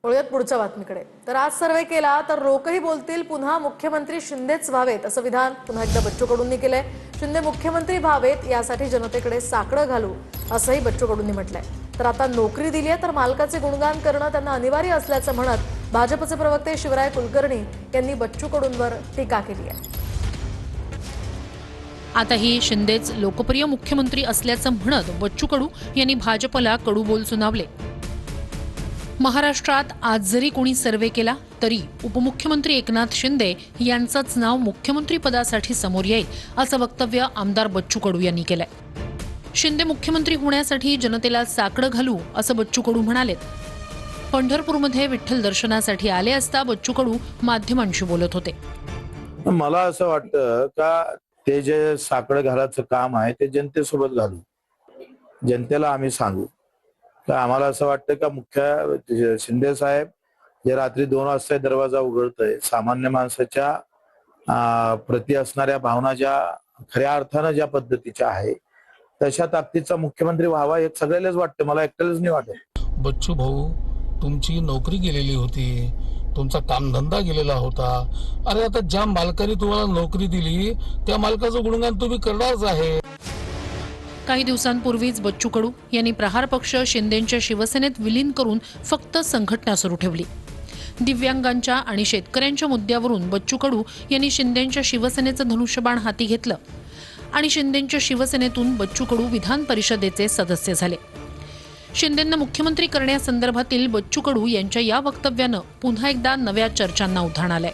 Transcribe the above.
वळूयात पुढच्या बातमीकडे। तर आज सर्वे केला तर लोकही बोलतील पुन्हा मुख्यमंत्री शिंदेच व्हावेत असं विधान पुन्हा एकदा बच्चू कडूंनी केलंय। शिंदे मुख्यमंत्री व्हावेत यासाठी जनतेकडे साकडं घालू असंही बच्चू कडूंनी म्हटलंय। तर आता नोकरी दिली आहे तर मालकाचे गुणगान करणं त्यांना अनिवार्य असल्याचं म्हणत भाजपचे प्रवक्ते शिवराय कुलकर्णी यांनी बच्चू कडूंवर टीका केली आहे। आताही शिंदेच लोकप्रिय मुख्यमंत्री असल्याचं म्हणत बच्चू कडू यांनी भाजपला कडू बोल सुनावले। महाराष्ट्रात आज जरी कोणी सर्वे केला तरी उपमुख्यमंत्री एकनाथ शिंदे यांचंच नाव मुख्यमंत्री पदासाठी समोर येईल असं वक्तव्य आमदार बच्चू कडू यांनी केलंय। शिंदे मुख्यमंत्री होण्यासाठी जनतेला साकडं घालू असं बच्चू कडू म्हणालेत। पंढरपूरमध्ये विठ्ठल दर्शनासाठी आले असता बच्चू कडू माध्यमांशी बोलत होते। मला असं वाटतं का ते जे साकडं घालायचं काम आहे ते जनतेसोबत घालू, जनतेला आम्ही सांगू का आम्हाला असं वाटतं का मुख्य शिंदे साहेब जे रात्री 2 वाजता दरवाजा उघडतय, सामान्य माणसाच्या प्रति असणाऱ्या भावना ज्या खऱ्या अर्थानं ज्या पद्धतीच्या आहे तशा ताकदीचा मुख्यमंत्री व्हावा हे सगळ्यालाच वाटतं, मला एकट्यालाच नाही वाटत। बच्चू भाऊ, तुमची नोकरी गेलेली होती, तुमचा कामधंदा गेलेला होता। अरे आता ज्या मालकाने तुम्हाला नोकरी दिली त्या मालकाचं गुणगान तुम्ही करणारच आहे। काही दिवसांपूर्वीच बच्चू कडू यांनी प्रहार पक्ष शिंदेंच्या शिवसेनेत विलीन करून फक्त संघटना सुरू ठेवली। दिव्यांगांच्या आणि शेतकऱ्यांच्या मुद्द्यावरून बच्चू कडू यांनी शिंदेंच्या शिवसेनेचं धनुष्यबाण हाती घेतलं आणि शिंदेंच्या शिवसेनेतून बच्चू कडू विधान परिषदेचे सदस्य झाले। शिंदेंना मुख्यमंत्री करण्यासंदर्भातील बच्चू कडू यांच्या या वक्तव्यानं पुन्हा एकदा नव्या चर्चांना उधाण आलंय।